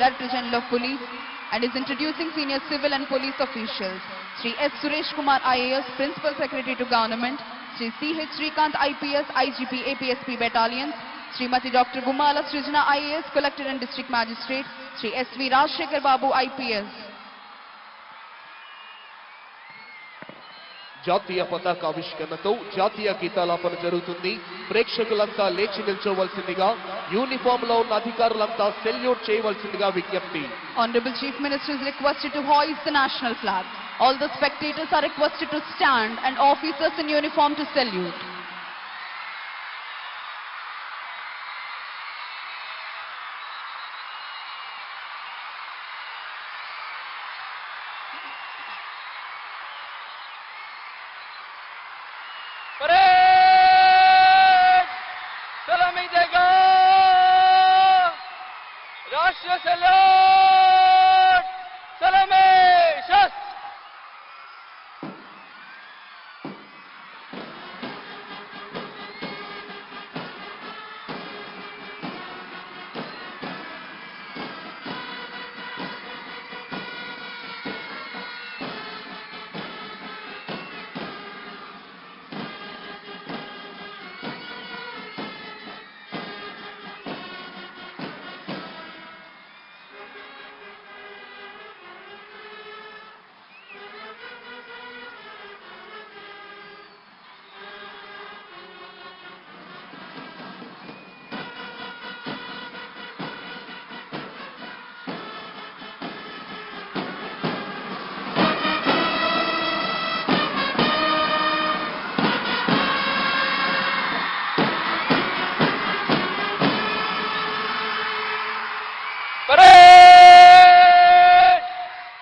Director General of Police, and is introducing senior civil and police officials. Shri S. Suresh Kumar IAS, Principal Secretary to Government, Shri C.H. Srikant IPS, IGP APSP Battalions, Srimati Dr. Gumala Srijana IAS, Collector and District Magistrate, Shri S.V. Rajshekhar Babu IPS. జాతీయ పతాకావిష్కరణతో జాతీయ గీతాలాపన జరుగుతుంది. ప్రేక్షకులంతా లేచి నిల్చోవలసిందిగా, uniform లో ఉన్న అధికారులంతా salute చేయవలసిందిగా విజ్ఞప్తి. Honorable Chief Minister is requested to hoist the national flag. All the spectators are requested to stand and officers in uniform to salute. सलामी देगा राष्ट्रीय सैल्यूट सलामी शस्त्र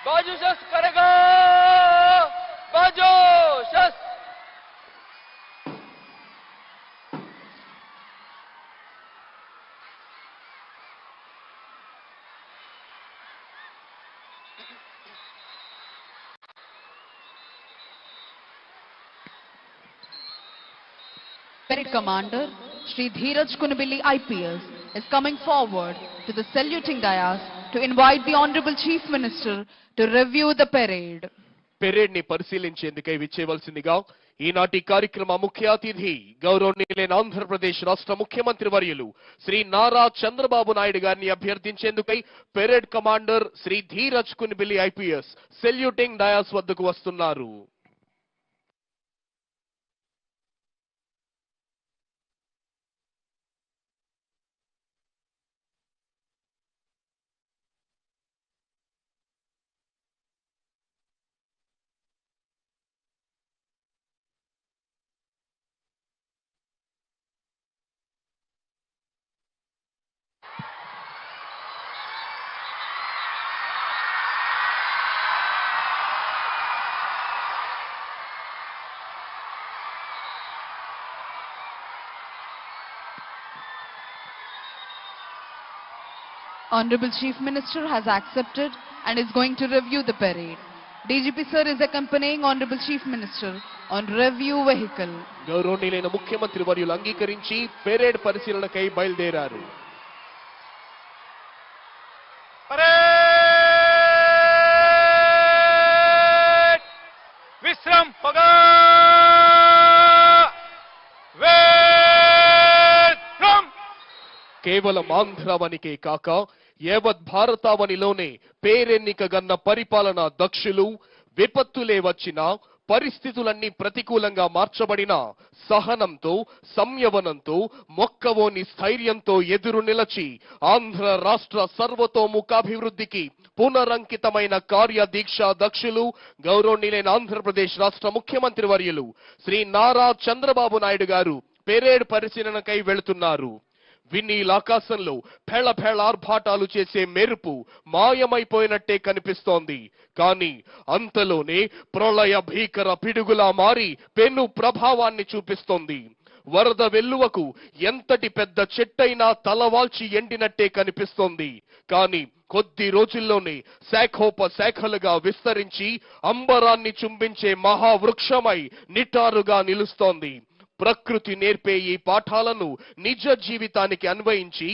बाजू शस्त्र करेगा बाजू शस्त्र Parade Commander Shri Dheeraj Kunbilli IPS is coming forward to the saluting dais to invite the Honorable Chief Minister to review the parade. Parade ని పరిశీలించేందుకై విచ్చేవలసిందిగా ఈనాటి కార్యక్రమ ముఖ్య అతిథి గౌరవనీయులైన ఆంధ్రప్రదేశ్ రాష్ట్ర ముఖ్యమంత్రి వర్యులు శ్రీ నారా చంద్రబాబు నాయుడు గారిని అభ్యర్థించేందుకై parade commander Shri Dheeraj Kunbilli IPS saluting dais వద్దకు వస్తున్నారు. Honorable Chief Minister has accepted and is going to review the parade. DGP sir is accompanying Honorable Chief Minister on review vehicle. గౌరవనీయులైన ముఖ్యమంత్రి వర్యులు అంగీకరించి పెరేడ్ పరిశీలనకై బయలుదేరారు. परेड विश्राम होगा కేవలం ఆంధ్రావనికే కాక యావత్ భారతావనిలోనే పేరెన్నికగన్న పరిపాలనా దక్షులు, విపత్తులే వచ్చినా పరిస్థితులన్నీ ప్రతికూలంగా మార్చబడిన సహనంతో, సంయమనంతో, మొక్కవోని స్థైర్యంతో ఎదురు నిలచి ఆంధ్ర రాష్ట్ర సర్వతోముఖాభివృద్ధికి పునరంకితమైన కార్యదీక్ష దక్షులు గౌరవనీయులైన ఆంధ్రప్రదేశ్ రాష్ట్ర ముఖ్యమంత్రి వర్యులు శ్రీ నారా చంద్రబాబు నాయుడు గారు పెరేడ్ పరిశీలనకై వెళుతున్నారు. వినీలాకాశంలో ఆర్భాటాలు చేసే మెరుపు మాయమైపోయినట్టే కనిపిస్తోంది. కానీ అంతలోనే ప్రళయ భీకర పిడుగులా మారి పెను ప్రభావాన్ని చూపిస్తోంది. వరద వెల్లువకు ఎంతటి పెద్ద చెట్టైనా తలవాల్చి ఎండినట్టే కనిపిస్తోంది. కానీ కొద్ది రోజుల్లోనే శాఖోపశాఖలుగా విస్తరించి అంబరాన్ని చుంబించే మహావృక్షమై నిటారుగా నిలుస్తోంది. ప్రకృతి నేర్పే ఈ పాఠాలను నిజ జీవితానికి అన్వయించి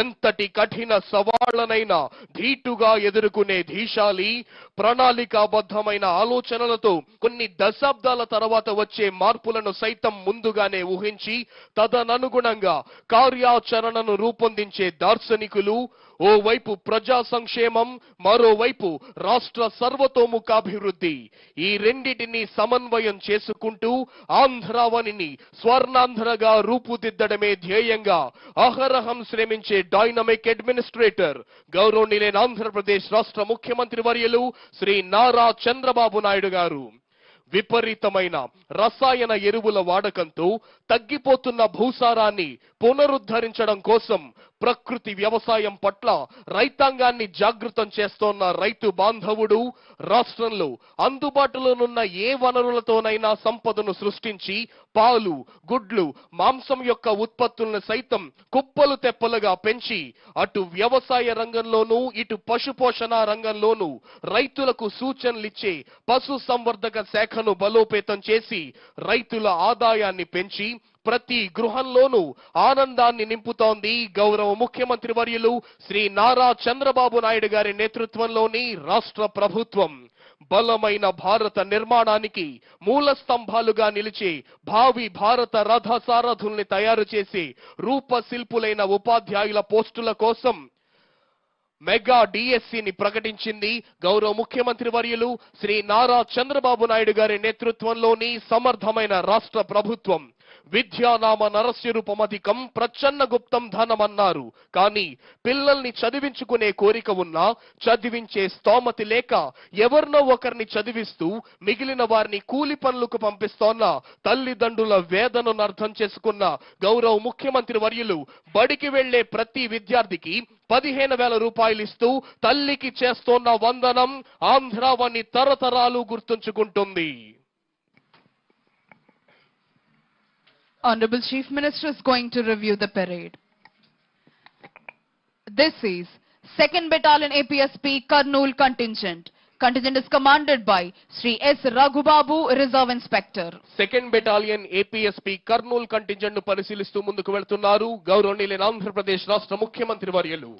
ఎంతటి కఠిన సవాళ్లనైనా ధీటుగా ఎదుర్కొనే ధీశాలి, ప్రణాళికాబద్ధమైన ఆలోచనలతో కొన్ని దశాబ్దాల తర్వాత వచ్చే మార్పులను సైతం ముందుగానే ఊహించి తదననుగుణంగా కార్యాచరణను రూపొందించే దార్శనికులు, ఓవైపు ప్రజా సంక్షేమం, మరోవైపు రాష్ట్ర సర్వతోముఖాభివృద్ధి, ఈ రెండిటిని సమన్వయం చేసుకుంటూ ఆంధ్రావనిని స్వర్ణాంధ్రగా రూపుదిద్దడమే ధ్యేయంగా అహరహం శ్రమించే డైనమిక్ అడ్మినిస్ట్రేటర్ గౌరవనీయులైన ఆంధ్రప్రదేశ్ రాష్ట్ర ముఖ్యమంత్రి వర్యులు శ్రీ నారా చంద్రబాబు నాయుడు గారు విపరీతమైన రసాయన ఎరువుల వాడకంతో తగ్గిపోతున్న భూసారాన్ని పునరుద్ధరించడం కోసం ప్రకృతి వ్యవసాయం పట్ల రైతాంగాన్ని జాగృతం చేస్తోన్న రైతు బాంధవుడు రాష్ట్రంలో అందుబాటులోనున్న ఏ వనరులతోనైనా సంపదను సృష్టించి పాలు, గుడ్లు, మాంసం యొక్క ఉత్పత్తులను సైతం కుప్పలు తెప్పలుగా పెంచి అటు వ్యవసాయ రంగంలోనూ ఇటు పశుపోషణ రంగంలోనూ రైతులకు సూచనలిచ్చే పశు సంవర్ధక శాఖను బలోపేతం చేసి రైతుల ఆదాయాన్ని పెంచి ప్రతి గృహంలోనూ ఆనందాన్ని నింపుతోంది గౌరవ ముఖ్యమంత్రి వర్యులు శ్రీ నారా చంద్రబాబు నాయుడు గారి నేతృత్వంలోని రాష్ట్ర ప్రభుత్వం. బలమైన భారత నిర్మాణానికి మూల స్తంభాలుగా నిలిచే భావి భారత రథసారథుల్ని తయారు చేసి రూపశిల్పులైన ఉపాధ్యాయుల పోస్టుల కోసం మెగా డిఎస్సిని ప్రకటించింది గౌరవ ముఖ్యమంత్రి వర్యులు శ్రీ నారా చంద్రబాబు నాయుడు గారి నేతృత్వంలోని సమర్థమైన రాష్ట్ర ప్రభుత్వం. విద్యానామ నరస్యరూపమధికం ప్రచ్ఛన్న గుప్తం ధనమన్నారు. కానీ పిల్లల్ని చదివించుకునే కోరిక ఉన్నా చదివించే స్తోమతి లేక ఎవరినో ఒకరిని చదివిస్తూ మిగిలిన వారిని కూలి పనులకు పంపిస్తోన్న తల్లిదండ్రుల వేదనను అర్థం చేసుకున్న గౌరవ ముఖ్యమంత్రి వర్యులు బడికి వెళ్లే ప్రతి విద్యార్థికి 15,000 రూపాయలు ఇస్తూ తల్లికి చేస్తోన్న వందనం ఆంధ్రావని తరతరాలు గుర్తుంచుకుంటుంది. Honorable Chief Minister is going to review the parade. This is 2nd Battalion APSP Kurnool contingent. Contingent is commanded by Sri S. Raghubabu, Reserve Inspector. 2nd Battalion APSP Kurnool contingent ను పరిశీలిస్తూ ముందుకు వెళ్తున్నారు గౌరవనీయులైన ఆంధ్రప్రదేశ్ రాష్ట్ర ముఖ్యమంత్రి వర్యులు.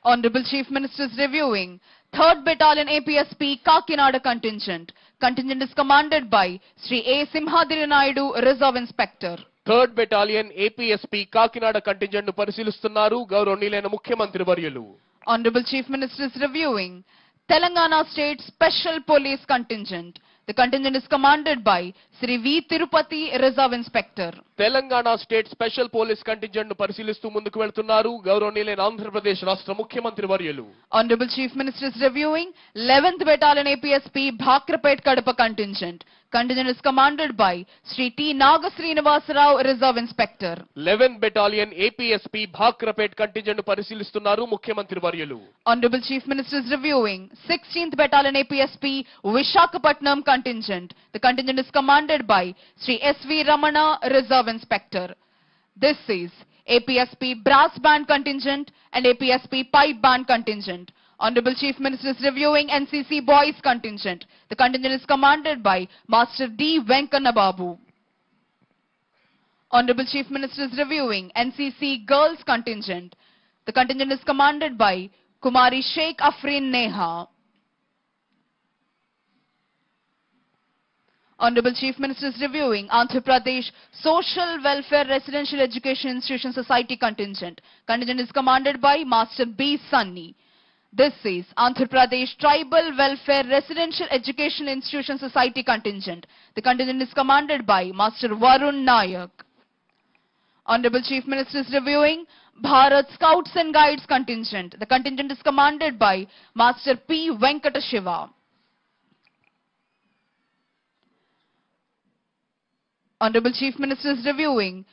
Honorable Chief Minister is reviewing 3rd Battalion APSP Kakinada contingent. Contingent is commanded by Sri A. Simhadri Naidu, Reserve Inspector. 3rd Battalion APSP Kakinada contingent ను పరిశీలిస్తున్నారు గౌరవనీయులైన ముఖ్యమంత్రి వర్యులు. Honorable Chief Minister is reviewing Telangana State Special Police Contingent. The contingent is commanded by Sri V. Tirupati, Reserve Inspector. Telangana state special police contingent ను పరిశీలిస్తూ ముందుకు వెళ్తున్నారు గౌరవనీయులైన ఆంధ్రప్రదేశ్ రాష్ట్ర ముఖ్యమంత్రి వర్యులు. Honorable Chief Minister is reviewing 11th Battalion APSP Bhakrapet Kadapa contingent. Contingent is commanded by Sri T. Nagasrinivasa Rao, Reserve Inspector. 11th Battalion APSP Bhakrapet contingent ను పరిశీలిస్తున్నారు ముఖ్యమంత్రి వర్యులు. Honorable Chief Minister is reviewing 16th Battalion APSP Vishakhapatnam contingent. The contingent is commanded by Sri S.V. Ramana, Reserve Inspector. This is APSP Brass Band contingent and APSP Pipe Band contingent. Honorable Chief Minister is reviewing NCC Boys contingent. The contingent is commanded by Master D. Venkana Babu. Honorable Chief Minister is reviewing NCC Girls contingent. The contingent is commanded by Kumari Sheikh Afrin Neha. Honorable Chief Minister is reviewing Andhra Pradesh Social Welfare Residential Education Institution Society contingent. Contingent is commanded by Master B. Sunny. This is Andhra Pradesh Tribal Welfare Residential Education Institution Society contingent. The contingent is commanded by Master Varun Nayak. Honorable Chief Minister is reviewing Bharat Scouts and Guides contingent. The contingent is commanded by Master P. Venkata Shiva. Honorable Chief Minister is reviewing